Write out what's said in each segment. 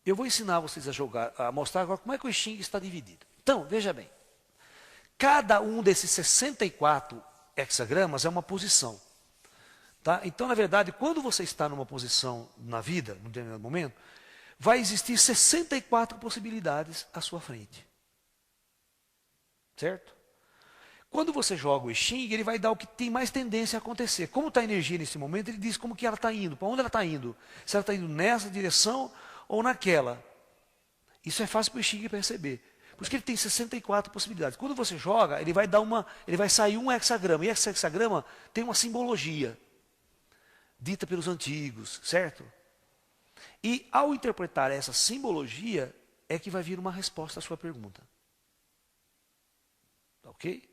Eu vou ensinar vocês a jogar, a mostrar agora como é que o I Ching está dividido. Então, veja bem. Cada um desses 64 hexagramas é uma posição. Tá? Então, na verdade, quando você está numa posição na vida, num determinado momento, vai existir 64 possibilidades à sua frente. Certo? Quando você joga o I Ching, ele vai dar o que tem mais tendência a acontecer. Como está a energia nesse momento, ele diz como que ela está indo, para onde ela está indo. Se ela está indo nessa direção ou naquela. Isso é fácil para o I Ching perceber. Por isso que ele tem 64 possibilidades. Quando você joga, ele vai sair um hexagrama. E esse hexagrama tem uma simbologia dita pelos antigos, certo? E ao interpretar essa simbologia, é que vai vir uma resposta à sua pergunta. Tá ok?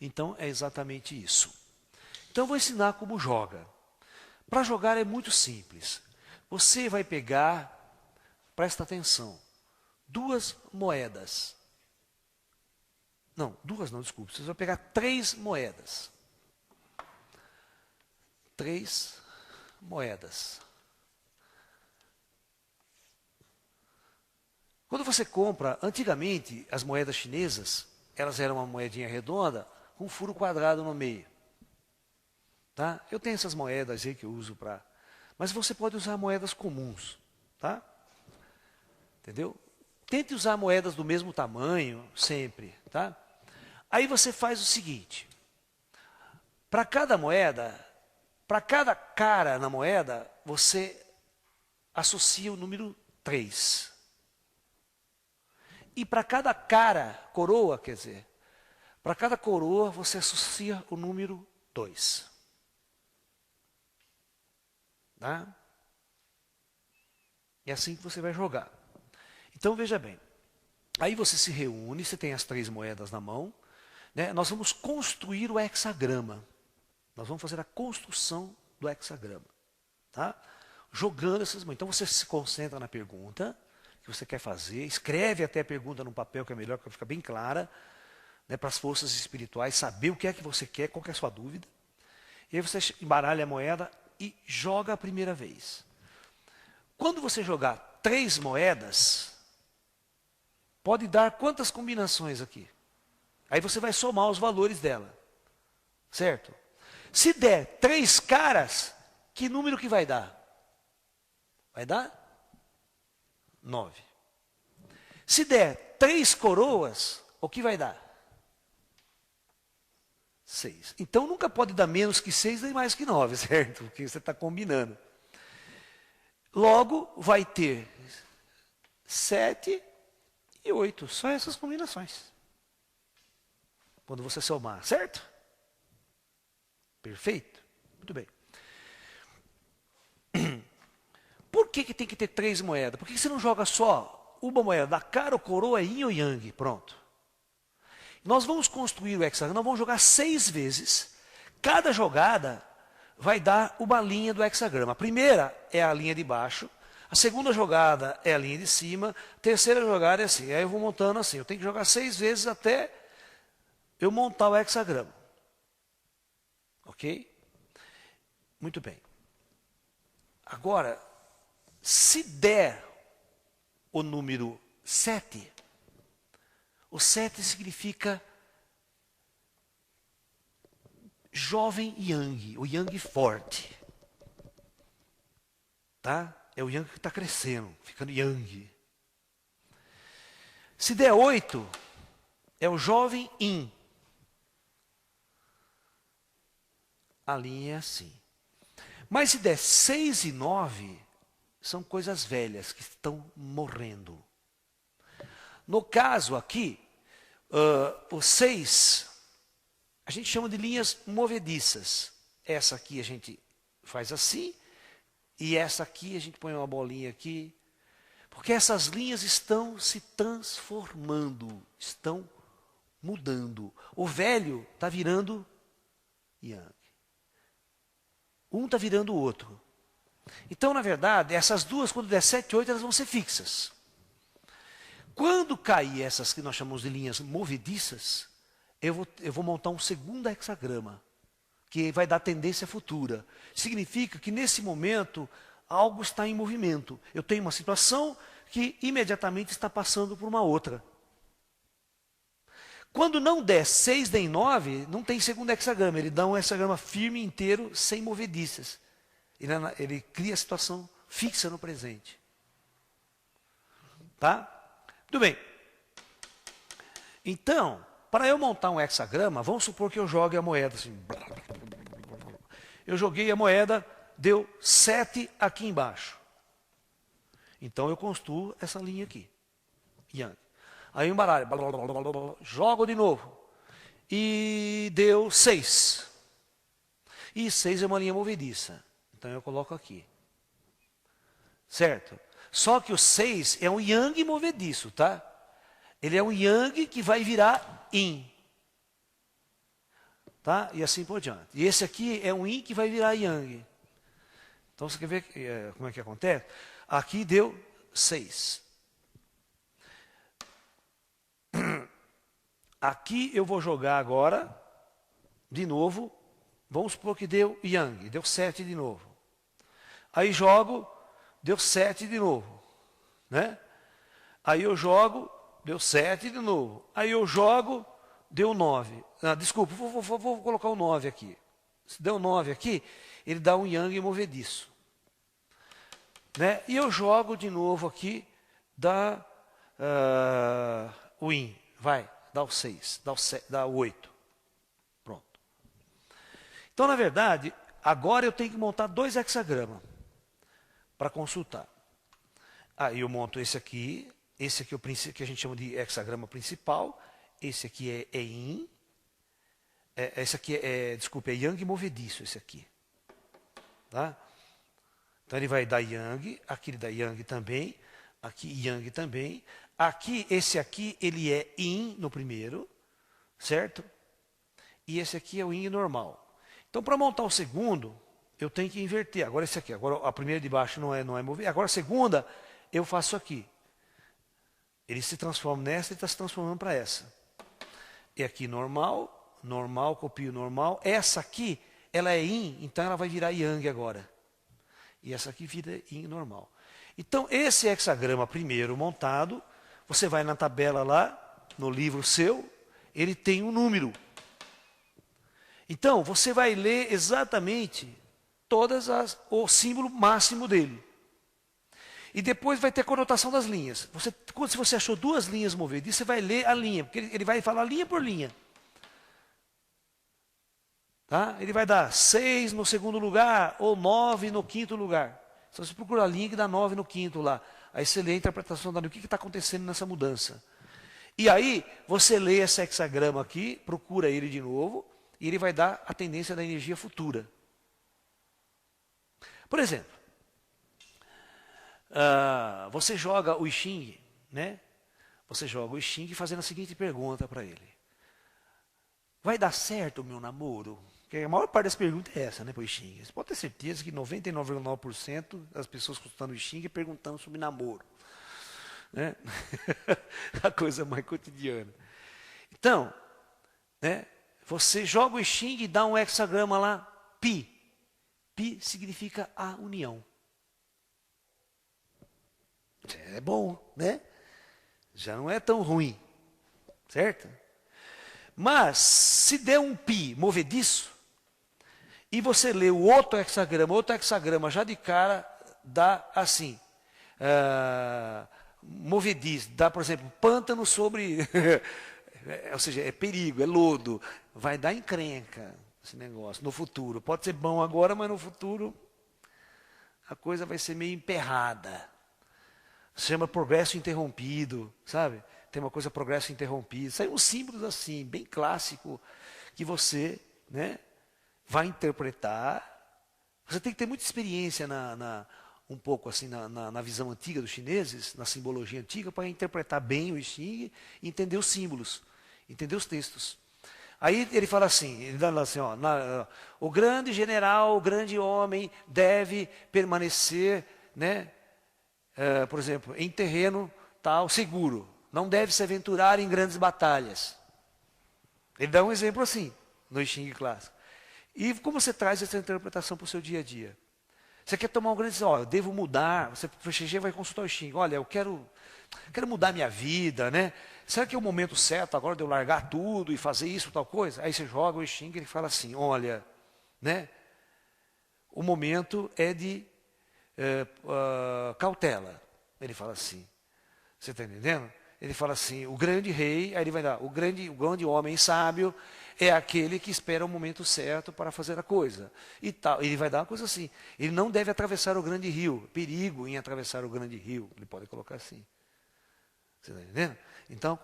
Então é exatamente isso. Então eu vou ensinar como joga. Para jogar é muito simples. Você vai pegar, presta atenção, duas moedas. Não, duas não, desculpe. Você vai pegar 3 moedas. 3 moedas. Quando você compra, antigamente, as moedas chinesas, elas eram uma moedinha redonda com um furo quadrado no meio. Tá? Eu tenho essas moedas aí que eu uso para... Mas você pode usar moedas comuns. Tá? Entendeu? Tente usar moedas do mesmo tamanho, sempre. Tá? Aí você faz o seguinte. Para cada moeda, para cada cara na moeda, você associa o número 3. E para cada cara, coroa, quer dizer, para cada coroa você associa o número 2. Tá? É assim que você vai jogar. Então veja bem, aí você se reúne, você tem as 3 moedas na mão, né? Nós vamos construir o hexagrama. Nós vamos fazer a construção do hexagrama. Tá? Jogando essas moedas. Então você se concentra na pergunta que você quer fazer, escreve até a pergunta no papel, que é melhor, para ficar bem clara, né, para as forças espirituais, saber o que é que você quer, qual que é a sua dúvida. E aí você embaralha a moeda e joga a primeira vez. Quando você jogar 3 moedas, pode dar quantas combinações aqui? Aí você vai somar os valores dela. Certo? Se der 3 caras, que número que vai dar? Vai dar 9. Se der 3 coroas, o que vai dar? 6. Então nunca pode dar menos que 6 nem mais que 9, certo? Porque você está combinando. Logo vai ter 7 e 8. Só essas combinações. Quando você somar, certo? Perfeito? Muito bem. Por que tem que ter 3 moedas? Por que você não joga só uma moeda? Da cara ou coroa, yin ou yang? Pronto. Nós vamos construir o hexagrama, nós vamos jogar 6 vezes. Cada jogada vai dar uma linha do hexagrama. A primeira é a linha de baixo, a segunda jogada é a linha de cima, a terceira jogada é assim. Aí eu vou montando assim. Eu tenho que jogar 6 vezes até eu montar o hexagrama. Ok? Muito bem. Agora, se der o número 7, o 7 significa jovem yang, o yang forte. Tá? É o yang que está crescendo, ficando yang. Se der 8, é o jovem yin. A linha é assim. Mas se der 6 e 9, são coisas velhas que estão morrendo. No caso aqui, o 6, a gente chama de linhas movediças. Essa aqui a gente faz assim, e essa aqui a gente põe uma bolinha aqui. Porque essas linhas estão se transformando, estão mudando. O velho está virando yang. Um está virando o outro. Então, na verdade, essas duas, quando der 7 e 8, elas vão ser fixas. Quando cair essas que nós chamamos de linhas movediças, eu vou montar um segundo hexagrama, que vai dar tendência futura. Significa que, nesse momento, algo está em movimento. Eu tenho uma situação que imediatamente está passando por uma outra. Quando não der 6 nem 9, não tem segundo hexagrama. Ele dá um hexagrama firme inteiro, sem movediças. Ele cria a situação fixa no presente. Tá? Tudo bem. Então, para eu montar um hexagrama, vamos supor que eu jogue a moeda assim. Eu joguei a moeda, deu 7 aqui embaixo. Então eu construo essa linha aqui. Yang. Aí eu embaralho. Jogo de novo. E deu 6. E 6 é uma linha movediça. Então eu coloco aqui. Certo? Só que o 6 é um yang movediço, tá? Ele é um yang que vai virar yin. Tá? E assim por diante. E esse aqui é um yin que vai virar yang. Então você quer ver como é que acontece? Aqui deu 6. Aqui eu vou jogar agora, de novo, vamos supor que deu yang, deu 7 de novo. Aí jogo, deu 7 de novo. Né? Aí eu jogo, deu 7 de novo. Aí eu jogo, deu 9. Desculpa, vou colocar o 9 aqui. Se deu 9 aqui, ele dá um yang movediço. Né? E eu jogo de novo aqui, dá o yin. Vai, dá o 6, dá o 8. Pronto. Então, na verdade, agora eu tenho que montar 2 hexagramas para consultar. Aí eu monto esse aqui é o que a gente chama de hexagrama principal. Esse aqui é yin. Esse aqui desculpa, é yang movediço, esse aqui. Tá? Então ele vai dar yang, aqui ele dá yang também, aqui yang também. Aqui, esse aqui, ele é yin no primeiro, certo? E esse aqui é o yin normal. Então, para montar o segundo, eu tenho que inverter. Agora esse aqui, agora a primeira de baixo não é mover. Agora a segunda, eu faço aqui. Ele se transforma nessa e está se transformando para essa. E aqui normal, normal, copio normal. Essa aqui, ela é yin, então ela vai virar yang agora. E essa aqui vira yin normal. Então, esse hexagrama primeiro montado, você vai na tabela lá, no livro seu, ele tem um número. Então, você vai ler exatamente o símbolo máximo dele. E depois vai ter a conotação das linhas. Se você achou 2 linhas movidas, você vai ler a linha, porque ele vai falar linha por linha. Tá? Ele vai dar 6 no segundo lugar, ou 9 no quinto lugar. Então você procura a linha que dá 9 no quinto lá. Aí você lê a interpretação da linha, o que está acontecendo nessa mudança. E aí, você lê esse hexagrama aqui, procura ele de novo, e ele vai dar a tendência da energia futura. Por exemplo, você joga o I Ching, né? Você joga o I Ching fazendo a seguinte pergunta para ele. Vai dar certo o meu namoro? Porque a maior parte das perguntas é essa, né, para o I Ching. Você pode ter certeza que 99,9% das pessoas consultando o I Ching perguntando sobre namoro. Né? A coisa mais cotidiana. Então, né, você joga o I Ching e dá um hexagrama lá, Pi. Pi significa a união. É bom, né? Já não é tão ruim, certo? Mas, se der um pi movediço, e você lê o outro hexagrama já de cara dá assim, movediço, dá, por exemplo, pântano sobre, ou seja, é perigo, é lodo, vai dar encrenca esse negócio no futuro. Pode ser bom agora, mas no futuro a coisa vai ser meio emperrada. Se chama progresso interrompido, sabe? Tem uma coisa, progresso interrompido. São uns símbolos assim, bem clássico, que você, né, vai interpretar. Você tem que ter muita experiência um pouco assim na visão antiga dos chineses, na simbologia antiga, para interpretar bem o I Ching e entender os símbolos, entender os textos. Aí ele fala assim, ele dá assim, ó, o grande general, o grande homem deve permanecer, né, por exemplo, em terreno tal seguro. Não deve se aventurar em grandes batalhas. Ele dá um exemplo assim, no I Ching clássico. E como você traz essa interpretação para o seu dia a dia? Você quer tomar um grande decisão, ó, eu devo mudar, você vai consultar o Xing, olha, eu quero mudar minha vida, né? Será que é o momento certo agora de eu largar tudo e fazer isso, tal coisa? Aí você joga o Xing e ele fala assim, olha, né? O momento é de cautela. Ele fala assim, você está entendendo? Ele fala assim, o grande rei, aí ele vai dar, o grande homem sábio é aquele que espera o momento certo para fazer a coisa. E tal, ele vai dar uma coisa assim, ele não deve atravessar o grande rio, perigo em atravessar o grande rio, ele pode colocar assim. Você está entendendo? Então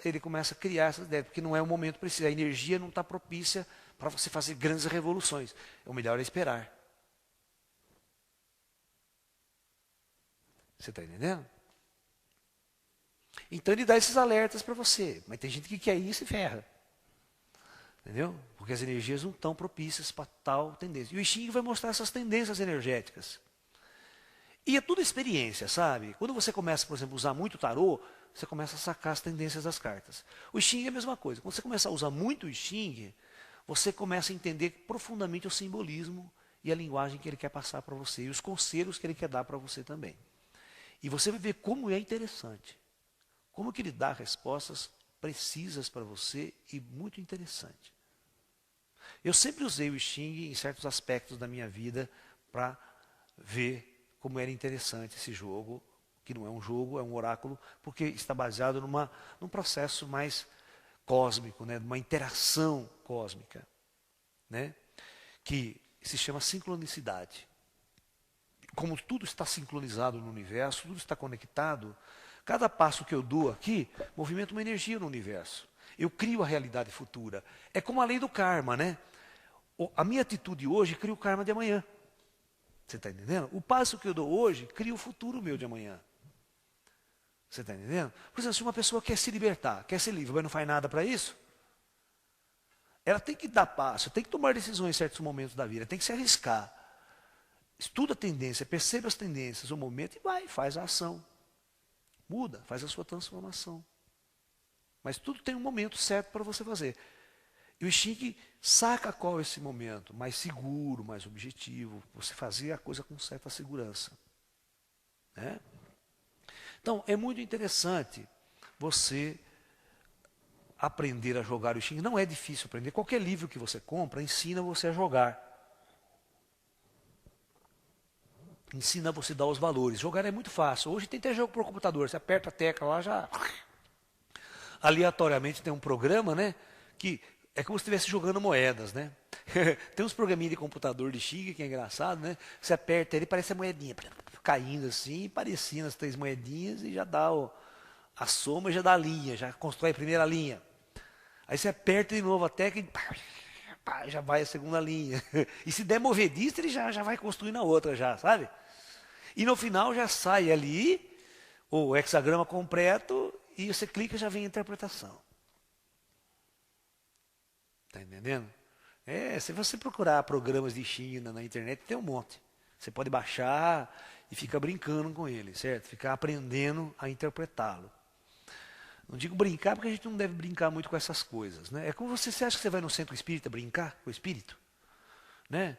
ele começa a criar essas ideias, porque não é o momento preciso, a energia não está propícia para você fazer grandes revoluções. O melhor é esperar. Você está entendendo? Então ele dá esses alertas para você. Mas tem gente que quer isso e ferra. Entendeu? Porque as energias não estão propícias para tal tendência. E o I Ching vai mostrar essas tendências energéticas. E é tudo experiência, sabe? Quando você começa, por exemplo, a usar muito o tarô, você começa a sacar as tendências das cartas. O I Ching é a mesma coisa. Quando você começa a usar muito o I Ching, você começa a entender profundamente o simbolismo e a linguagem que ele quer passar para você. E os conselhos que ele quer dar para você também. E você vai ver como é interessante. Como que ele dá respostas precisas para você e muito interessante. Eu sempre usei o I Ching em certos aspectos da minha vida para ver como era interessante esse jogo, que não é um jogo, é um oráculo, porque está baseado num processo mais cósmico, né, numa interação cósmica, né, que se chama sincronicidade. Como tudo está sincronizado no universo, tudo está conectado, cada passo que eu dou aqui movimenta uma energia no universo. Eu crio a realidade futura. É como a lei do karma, né? A minha atitude hoje cria o karma de amanhã. Você está entendendo? O passo que eu dou hoje cria o futuro meu de amanhã. Você está entendendo? Por exemplo, se uma pessoa quer se libertar, quer ser livre, mas não faz nada para isso, ela tem que dar passo, tem que tomar decisões em certos momentos da vida, tem que se arriscar. Estuda a tendência, percebe as tendências, o momento e vai, faz a ação. Muda, faz a sua transformação. Mas tudo tem um momento certo para você fazer. E o I Ching saca qual é esse momento, mais seguro, mais objetivo, você fazer a coisa com certa segurança. Né? Então, é muito interessante você aprender a jogar o I Ching. Não é difícil aprender. Qualquer livro que você compra ensina você a jogar. Ensina você a dar os valores. Jogar é muito fácil. Hoje tem até jogo por computador. Você aperta a tecla lá, já... Aleatoriamente tem um programa, né? Que é como se estivesse jogando moedas, né? Tem uns programinhas de computador de Xing que é engraçado, né? Você aperta ele, parece a moedinha caindo assim, parecendo as 3 moedinhas e já dá a soma, já dá a linha, já constrói a primeira linha. Aí você aperta de novo a tecla e já vai a segunda linha. E se der movediça, ele já vai construindo a outra já, sabe? E no final já sai ali o hexagrama completo e você clica e já vem a interpretação. Está entendendo? Se você procurar programas de China na internet, tem um monte. Você pode baixar e ficar brincando com ele, certo? Ficar aprendendo a interpretá-lo. Não digo brincar, porque a gente não deve brincar muito com essas coisas. Né? É como você acha que você vai no centro espírita brincar com o espírito? Né?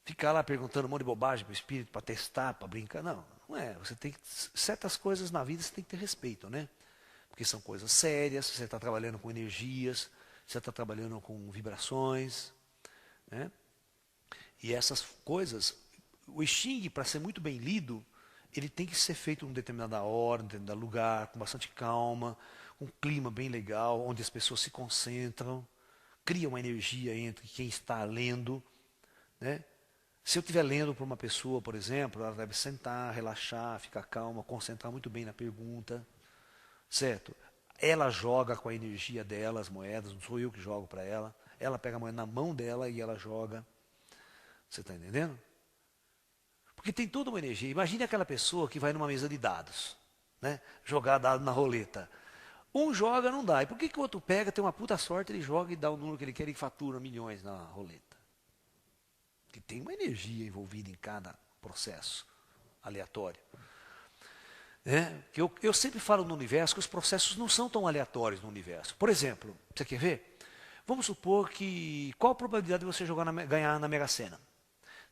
Ficar lá perguntando um monte de bobagem para o espírito, para testar, para brincar. Não, não é. Você tem que, certas coisas na vida você tem que ter respeito, né? Porque são coisas sérias, você está trabalhando com energias, você está trabalhando com vibrações. Né? E essas coisas, o I Ching, para ser muito bem lido, ele tem que ser feito em determinada hora, em determinado lugar, com bastante calma, com um clima bem legal, onde as pessoas se concentram, cria uma energia entre quem está lendo. Né? Se eu estiver lendo para uma pessoa, por exemplo, ela deve sentar, relaxar, ficar calma, concentrar muito bem na pergunta. Certo? Ela joga com a energia dela as moedas, não sou eu que jogo para ela. Ela pega a moeda na mão dela e ela joga. Você está entendendo? Porque tem toda uma energia. Imagine aquela pessoa que vai numa mesa de dados, né? Jogar dado na roleta. Um joga, não dá. E por que o outro pega, tem uma puta sorte, ele joga e dá o número que ele quer e fatura milhões na roleta? Porque tem uma energia envolvida em cada processo aleatório. Que eu sempre falo no universo que os processos não são tão aleatórios no universo. Por exemplo, você quer ver? Vamos supor que... Qual a probabilidade de você ganhar na Mega Sena?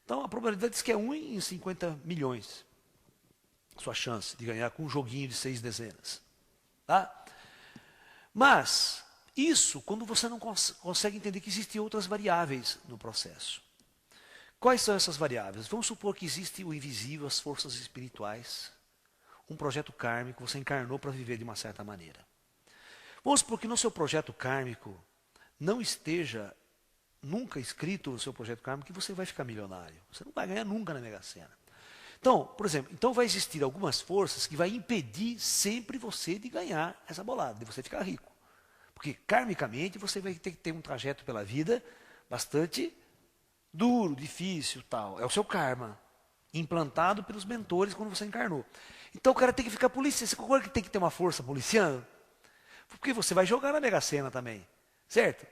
Então a probabilidade diz que é 1 em 50 milhões. Sua chance de ganhar com um joguinho de 6 dezenas. Tá? Mas, isso quando você não consegue entender que existem outras variáveis no processo. Quais são essas variáveis? Vamos supor que existe o invisível, as forças espirituais, um projeto kármico, você encarnou para viver de uma certa maneira. Vamos supor que no seu projeto kármico não esteja nunca escrito no seu projeto kármico que você vai ficar milionário. Você não vai ganhar nunca na Mega Sena. Então, por exemplo, então vai existir algumas forças que vai impedir sempre você de ganhar essa bolada, de você ficar rico. Porque karmicamente você vai ter que ter um trajeto pela vida bastante duro, difícil, tal. É o seu karma, implantado pelos mentores quando você encarnou. Então o cara tem que ficar policiando. Você concorda que tem que ter uma força policiando? Porque você vai jogar na Mega Sena também, certo?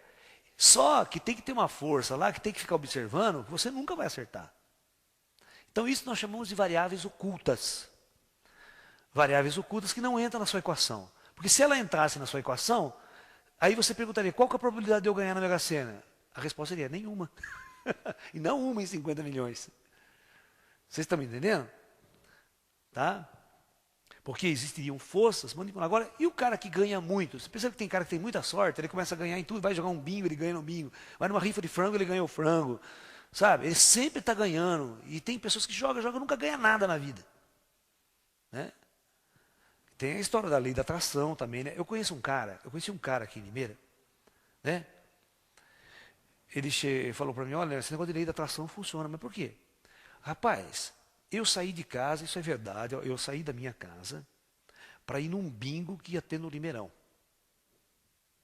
Só que tem que ter uma força lá que tem que ficar observando que você nunca vai acertar. Então isso nós chamamos de variáveis ocultas. Variáveis ocultas que não entram na sua equação. Porque se ela entrasse na sua equação, aí você perguntaria, qual que é a probabilidade de eu ganhar na Mega Sena? A resposta seria, nenhuma. E não 1 em 50 milhões. Vocês estão me entendendo? Tá? Porque existiriam forças manipulando. Agora, e o cara que ganha muito? Você pensa que tem cara que tem muita sorte, ele começa a ganhar em tudo, vai jogar um bingo, ele ganha no bingo. Vai numa rifa de frango, ele ganha o frango. Sabe? Ele sempre está ganhando. E tem pessoas que jogam, nunca ganha nada na vida. Né? Tem a história da lei da atração também, né? Eu conheci um cara aqui em Limeira, né? Ele falou para mim, olha, esse negócio de lei da atração funciona, mas por quê? Rapaz, eu saí de casa, isso é verdade, eu saí da minha casa para ir num bingo que ia ter no Limeirão.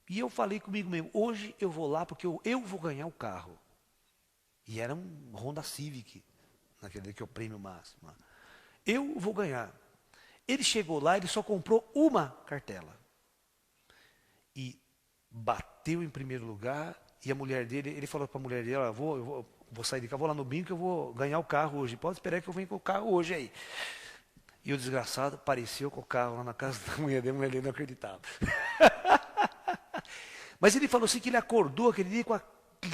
E eu falei comigo mesmo, hoje eu vou lá porque eu vou ganhar o carro. E era um Honda Civic, naquele que é o prêmio máximo. Eu vou ganhar. Ele chegou lá, ele só comprou uma cartela. E bateu em primeiro lugar, e a mulher dele, ele falou para a mulher dele, eu vou sair de cá, vou lá no bingo que eu vou ganhar o carro hoje. Pode esperar que eu venha com o carro hoje aí. E o desgraçado apareceu com o carro lá na casa da mulher dele, a mulher dele não acreditava. Mas ele falou assim que ele acordou aquele dia com a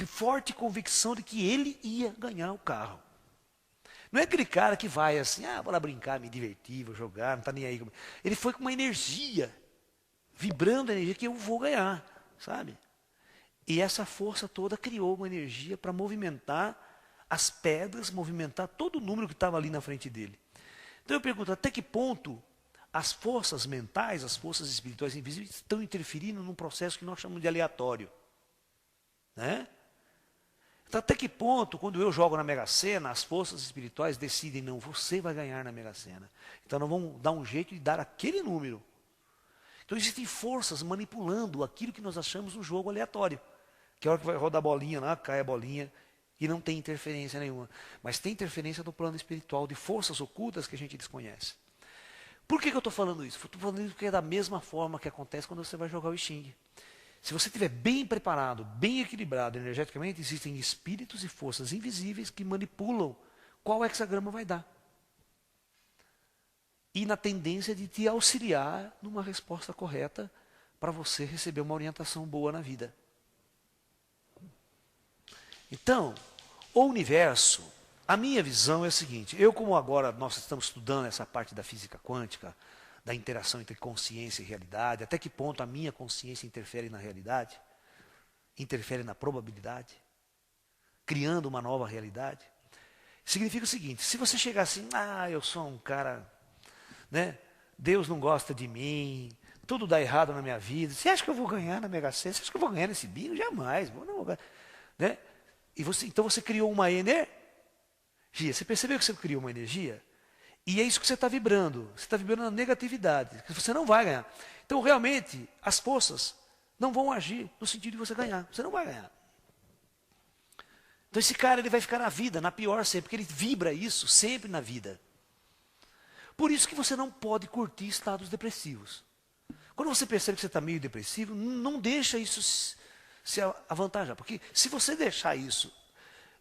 forte convicção de que ele ia ganhar o carro. Não é aquele cara que vai assim, vou lá brincar, me divertir, vou jogar, não está nem aí. Ele foi com uma energia, vibrando a energia que eu vou ganhar, sabe? E essa força toda criou uma energia para movimentar as pedras, movimentar todo o número que estava ali na frente dele. Então eu pergunto, até que ponto as forças mentais, as forças espirituais invisíveis estão interferindo num processo que nós chamamos de aleatório? Né? Então, até que ponto, quando eu jogo na Mega Sena, as forças espirituais decidem, não, você vai ganhar na Mega Sena. Então, nós vamos dar um jeito de dar aquele número. Então, existem forças manipulando aquilo que nós achamos um jogo aleatório. Que a hora que vai rodar a bolinha lá, cai a bolinha, e não tem interferência nenhuma. Mas tem interferência no plano espiritual, de forças ocultas que a gente desconhece. Por que eu estou falando isso? Estou falando isso porque é da mesma forma que acontece quando você vai jogar o Xing. Se você estiver bem preparado, bem equilibrado energeticamente, existem espíritos e forças invisíveis que manipulam qual hexagrama vai dar. E na tendência de te auxiliar numa resposta correta para você receber uma orientação boa na vida. Então, o universo, a minha visão é a seguinte, eu como agora nós estamos estudando essa parte da física quântica, da interação entre consciência e realidade, até que ponto a minha consciência interfere na realidade, interfere na probabilidade, criando uma nova realidade. Significa o seguinte, se você chegar assim, eu sou um cara, né? Deus não gosta de mim, tudo dá errado na minha vida, você acha que eu vou ganhar na Mega Sena? Você acha que eu vou ganhar nesse bingo? Jamais, né? Então você criou uma energia, você percebeu que você criou uma energia? E é isso que você está vibrando. Você está vibrando na negatividade. Você não vai ganhar. Então, realmente, as forças não vão agir no sentido de você ganhar. Você não vai ganhar. Então, esse cara ele vai ficar na vida, na pior sempre, porque ele vibra isso sempre na vida. Por isso que você não pode curtir estados depressivos. Quando você percebe que você está meio depressivo, não deixa isso se avantajar. Porque se você deixar isso,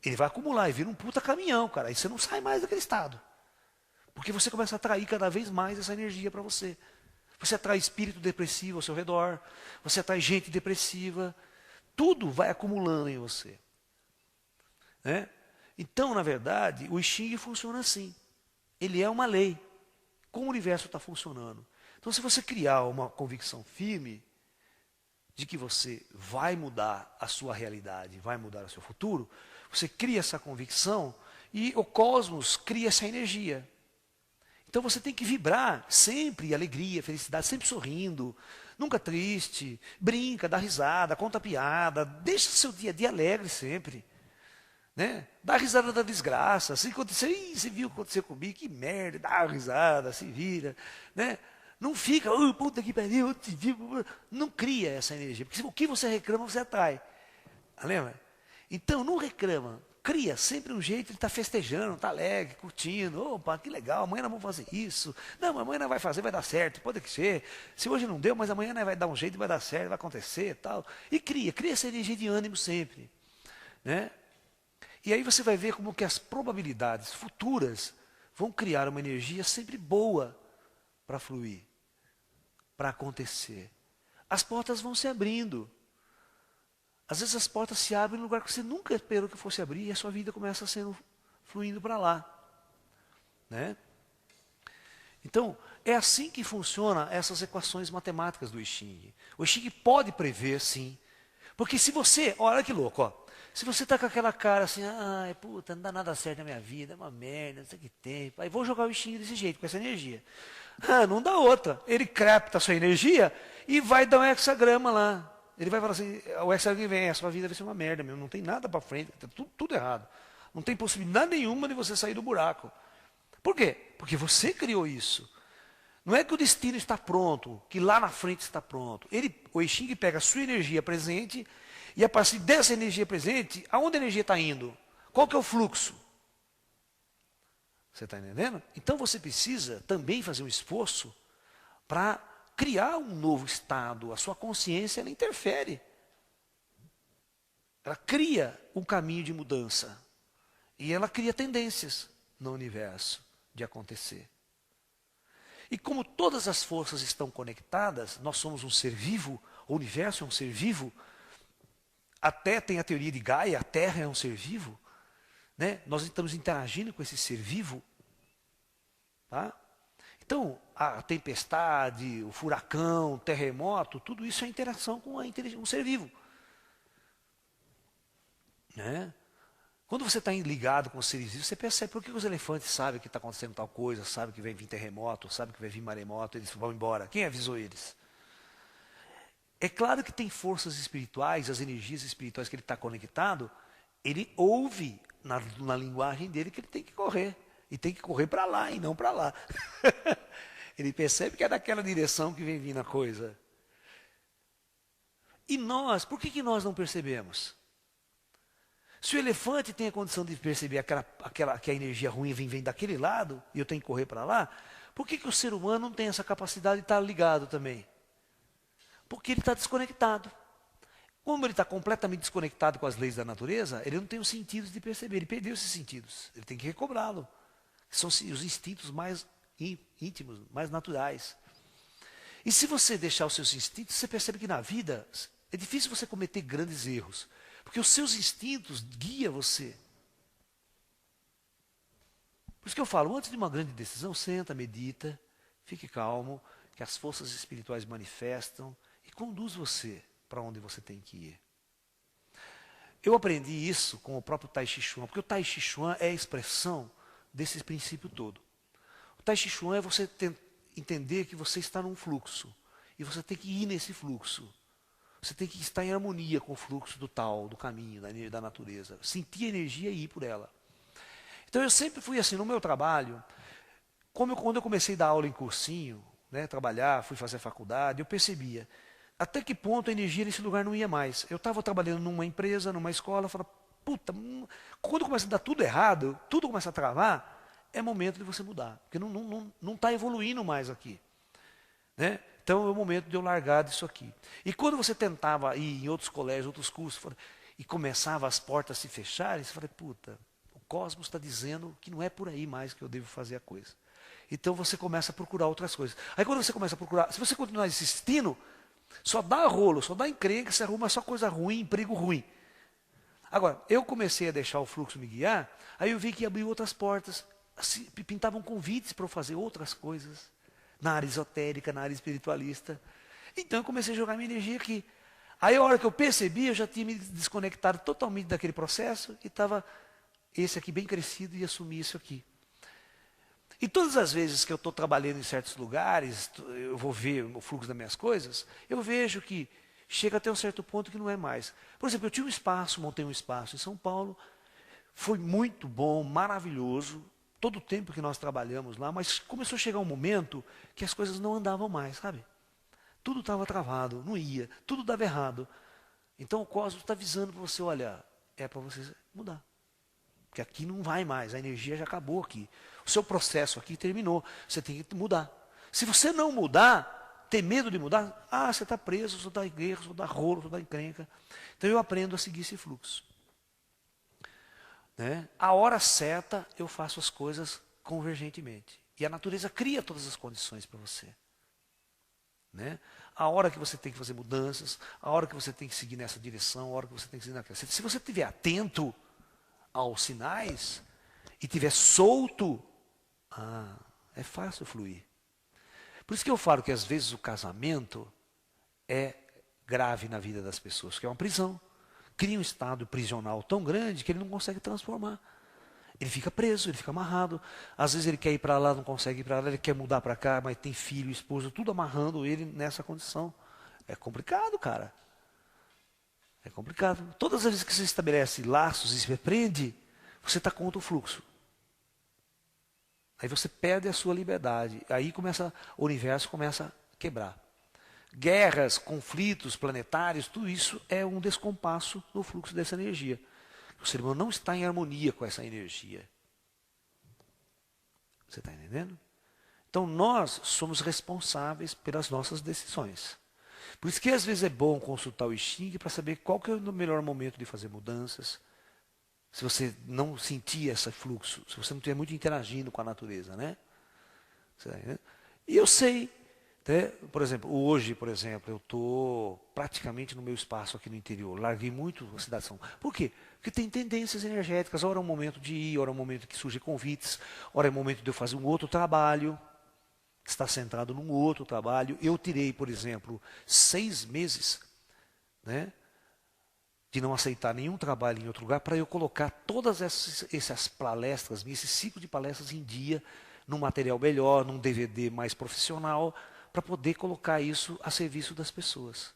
ele vai acumular e vira um puta caminhão, cara. Aí você não sai mais daquele estado. Porque você começa a atrair cada vez mais essa energia para você. Você atrai espírito depressivo ao seu redor, você atrai gente depressiva, tudo vai acumulando em você. Né? Então, na verdade, o I Ching funciona assim. Ele é uma lei. Como o universo está funcionando. Então, se você criar uma convicção firme de que você vai mudar a sua realidade, vai mudar o seu futuro, você cria essa convicção e o cosmos cria essa energia. Então você tem que vibrar sempre alegria, felicidade, sempre sorrindo, nunca triste, brinca, dá risada, conta piada, deixa seu dia a dia alegre sempre. Né? Dá risada da desgraça. Se acontecer, você viu o que aconteceu comigo, que merda, dá risada, se vira. Né? Não fica, oh, puta que pariu, eu te vi. Não cria essa energia, porque o que você reclama, você atrai. Lembra? Então não reclama. Cria sempre um jeito de estar festejando, estar alegre, curtindo. Opa, que legal, amanhã nós vamos fazer isso. Não, amanhã nós vai fazer, vai dar certo, pode que ser. Se hoje não deu, mas amanhã nós vai dar um jeito, vai dar certo, vai acontecer tal. E cria essa energia de ânimo sempre. Né? E aí você vai ver como que as probabilidades futuras vão criar uma energia sempre boa para fluir, para acontecer. As portas vão se abrindo. Às vezes as portas se abrem no lugar que você nunca esperou que fosse abrir e a sua vida começa sendo fluindo para lá. Né? Então, é assim que funcionam essas equações matemáticas do I Ching. O I Ching pode prever, sim. Porque se você, olha que louco, ó, se você está com aquela cara assim, ai, puta, não dá nada certo na minha vida, é uma merda, não sei o que tem. Aí vou jogar o I Ching desse jeito, com essa energia. Ah, não dá outra. Ele capta a sua energia e vai dar um hexagrama lá. Ele vai falar assim, o hexagrama vem, a sua vida vai ser uma merda mesmo, não tem nada para frente, está tudo errado. Não tem possibilidade nenhuma de você sair do buraco. Por quê? Porque você criou isso. Não é que o destino está pronto, que lá na frente está pronto. O I Ching pega a sua energia presente e a partir dessa energia presente, aonde a energia está indo? Qual que é o fluxo? Você está entendendo? Então você precisa também fazer um esforço para criar um novo estado. A sua consciência, ela interfere. Ela cria um caminho de mudança. E ela cria tendências no universo de acontecer. E como todas as forças estão conectadas, nós somos um ser vivo, o universo é um ser vivo, até tem a teoria de Gaia, a Terra é um ser vivo, né? Nós estamos interagindo com esse ser vivo. Tá? Então, a tempestade, o furacão, o terremoto, tudo isso é interação com um ser vivo. Né? Quando você está ligado com os seres vivos, você percebe por que os elefantes sabem que está acontecendo tal coisa, sabem que vai vir terremoto, sabem que vai vir maremoto, eles vão embora. Quem avisou eles? É claro que tem forças espirituais, as energias espirituais que ele está conectado, ele ouve na linguagem dele que ele tem que correr. E tem que correr para lá e não para lá. Ele percebe que é daquela direção que vem vindo a coisa. E nós, por que nós não percebemos? Se o elefante tem a condição de perceber que a energia ruim vem daquele lado, e eu tenho que correr para lá, por que o ser humano não tem essa capacidade de estar ligado também? Porque ele está desconectado. Como ele está completamente desconectado com as leis da natureza, ele não tem os sentidos de perceber, ele perdeu esses sentidos, ele tem que recobrá-lo. São os instintos mais íntimos, mais naturais. E se você deixar os seus instintos, você percebe que na vida é difícil você cometer grandes erros. Porque os seus instintos guiam você. Por isso que eu falo, antes de uma grande decisão, senta, medita, fique calmo, que as forças espirituais manifestam e conduz você para onde você tem que ir. Eu aprendi isso com o próprio Tai Chi Chuan, porque o Tai Chi Chuan é a expressão desse princípio todo. O Tai Chi Chuan é você entender que você está num fluxo e você tem que ir nesse fluxo. Você tem que estar em harmonia com o fluxo do tal, do caminho, da natureza. Sentir a energia e ir por ela. Então eu sempre fui assim, no meu trabalho, quando eu comecei a dar aula em cursinho, né, trabalhar, fui fazer faculdade, eu percebia até que ponto a energia nesse lugar não ia mais. Eu estava trabalhando numa empresa, numa escola, eu falava, puta, quando começa a dar tudo errado, tudo começa a travar, é momento de você mudar, porque não está evoluindo mais aqui. Né? Então é o momento de eu largar disso aqui. E quando você tentava ir em outros colégios, outros cursos, e começava as portas a se fecharem, você fala, puta, o cosmos está dizendo que não é por aí mais que eu devo fazer a coisa. Então você começa a procurar outras coisas. Aí quando você começa a procurar, se você continuar insistindo, só dá rolo, só dá encrenca, você arruma só coisa ruim, emprego ruim. Agora, eu comecei a deixar o fluxo me guiar, aí eu vi que abriu outras portas, assim, pintavam convites para eu fazer outras coisas, na área esotérica, na área espiritualista. Então eu comecei a jogar minha energia aqui. Aí a hora que eu percebi, eu já tinha me desconectado totalmente daquele processo e estava esse aqui bem crescido e assumi isso aqui. E todas as vezes que eu estou trabalhando em certos lugares, eu vou ver o fluxo das minhas coisas, eu vejo que chega até um certo ponto que não é mais. Por exemplo, eu tinha um espaço, montei um espaço em São Paulo, foi muito bom, maravilhoso, todo o tempo que nós trabalhamos lá, mas começou a chegar um momento que as coisas não andavam mais, sabe? Tudo estava travado, não ia, tudo dava errado. Então o cosmos está avisando para você, olha, é para você mudar. Porque aqui não vai mais, a energia já acabou aqui. O seu processo aqui terminou, você tem que mudar. Se você não mudar, ter medo de mudar, você está preso, você está em guerra, você está rolo, você está encrenca. Então eu aprendo a seguir esse fluxo. Né? A hora certa eu faço as coisas convergentemente. E a natureza cria todas as condições para você. Né? A hora que você tem que fazer mudanças, a hora que você tem que seguir nessa direção, a hora que você tem que seguir naquela. Se você estiver atento aos sinais e estiver solto, é fácil fluir. Por isso que eu falo que às vezes o casamento é grave na vida das pessoas, que é uma prisão. Cria um estado prisional tão grande que ele não consegue transformar. Ele fica preso, ele fica amarrado. Às vezes ele quer ir para lá, não consegue ir para lá, ele quer mudar para cá, mas tem filho, esposa, tudo amarrando ele nessa condição. É complicado, cara. É complicado. Todas as vezes que você estabelece laços e se repreende, você está contra o fluxo. Aí você perde a sua liberdade. Aí o universo começa a quebrar. Guerras, conflitos planetários, tudo isso é um descompasso no fluxo dessa energia. O ser humano não está em harmonia com essa energia. Você está entendendo? Então nós somos responsáveis pelas nossas decisões. Por isso que às vezes é bom consultar o I Ching para saber qual que é o melhor momento de fazer mudanças. Se você não sentir esse fluxo, se você não estiver muito interagindo com a natureza, né? Você tá entendendo? E eu sei, né? Por exemplo, hoje, por exemplo, eu estou praticamente no meu espaço aqui no interior. Larguei muito a cidade de São Paulo. Por quê? Porque tem tendências energéticas. Ora é um momento de ir, ora é um momento que surgem convites, ora é um momento de eu fazer um outro trabalho, estar centrado num outro trabalho. Eu tirei, por exemplo, 6 meses, né, de não aceitar nenhum trabalho em outro lugar para eu colocar todas essas palestras, esse ciclo de palestras em dia, num material melhor, num DVD mais profissional, para poder colocar isso a serviço das pessoas.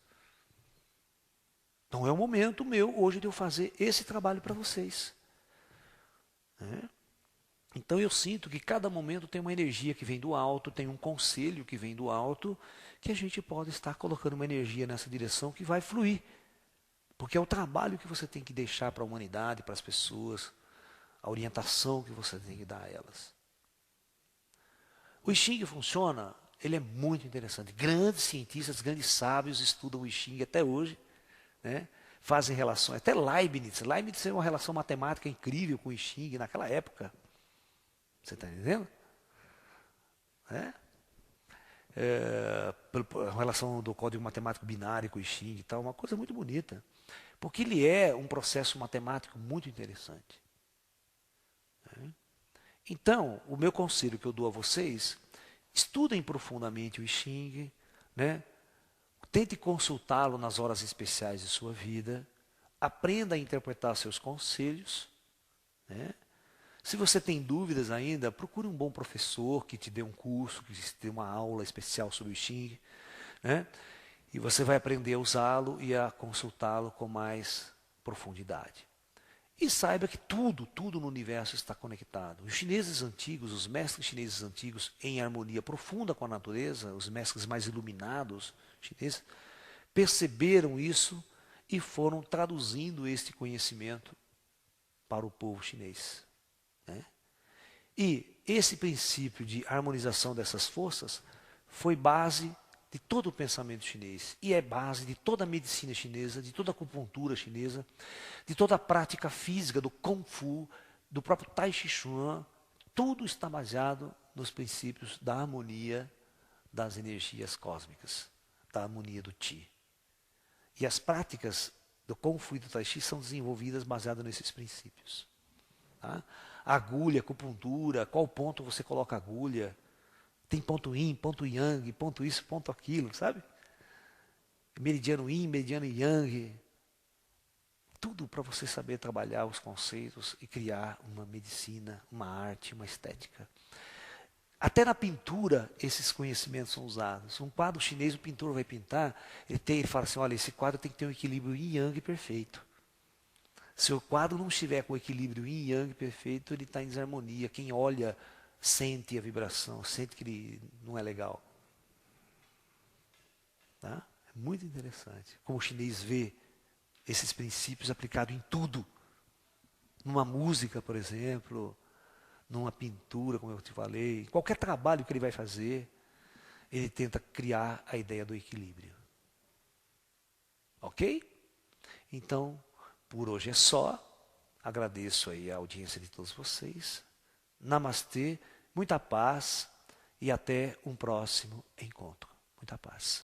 Então é o momento meu hoje de eu fazer esse trabalho para vocês. Né? Então eu sinto que cada momento tem uma energia que vem do alto, tem um conselho que vem do alto, que a gente pode estar colocando uma energia nessa direção que vai fluir. Porque é o trabalho que você tem que deixar para a humanidade, para as pessoas, a orientação que você tem que dar a elas. O I Ching funciona, ele é muito interessante. Grandes cientistas, grandes sábios estudam o I Ching até hoje, né? Fazem relações, até Leibniz. Leibniz é uma relação matemática incrível com o I Ching naquela época. Você está entendendo? A relação do código matemático binário com o I Ching e tal, uma coisa muito bonita. Porque ele é um processo matemático muito interessante. Então, o meu conselho que eu dou a vocês, estudem profundamente o I Ching, né? Tente consultá-lo nas horas especiais de sua vida, aprenda a interpretar seus conselhos, né? Se você tem dúvidas ainda, procure um bom professor que te dê um curso, que te dê uma aula especial sobre o I Ching, né? E você vai aprender a usá-lo e a consultá-lo com mais profundidade. E saiba que tudo no universo está conectado. Os chineses antigos, os mestres chineses antigos, em harmonia profunda com a natureza, os mestres mais iluminados chineses, perceberam isso e foram traduzindo este conhecimento para o povo chinês. Né? E esse princípio de harmonização dessas forças foi base de todo o pensamento chinês e é base de toda a medicina chinesa, de toda a acupuntura chinesa, de toda a prática física do Kung Fu, do próprio Tai Chi Chuan. Tudo está baseado nos princípios da harmonia das energias cósmicas, da harmonia do Qi. E as práticas do Kung Fu e do Tai Chi são desenvolvidas baseadas nesses princípios. Tá? Agulha, acupuntura, qual ponto você coloca a agulha, tem ponto yin, ponto yang, ponto isso, ponto aquilo, sabe? Meridiano yin, meridiano yang, tudo para você saber trabalhar os conceitos e criar uma medicina, uma arte, uma estética. Até na pintura, esses conhecimentos são usados. Um quadro chinês, o pintor vai pintar, ele fala assim, olha, esse quadro tem que ter um equilíbrio yin yang perfeito. Se o quadro não estiver com o equilíbrio yin yang perfeito, ele está em desarmonia. Quem olha sente a vibração, sente que ele não é legal. Tá? É muito interessante. Como o chinês vê esses princípios aplicados em tudo. Numa música, por exemplo, numa pintura, como eu te falei, qualquer trabalho que ele vai fazer, ele tenta criar a ideia do equilíbrio. Ok? Então, por hoje é só. Agradeço aí a audiência de todos vocês. Namastê, muita paz e até um próximo encontro. Muita paz.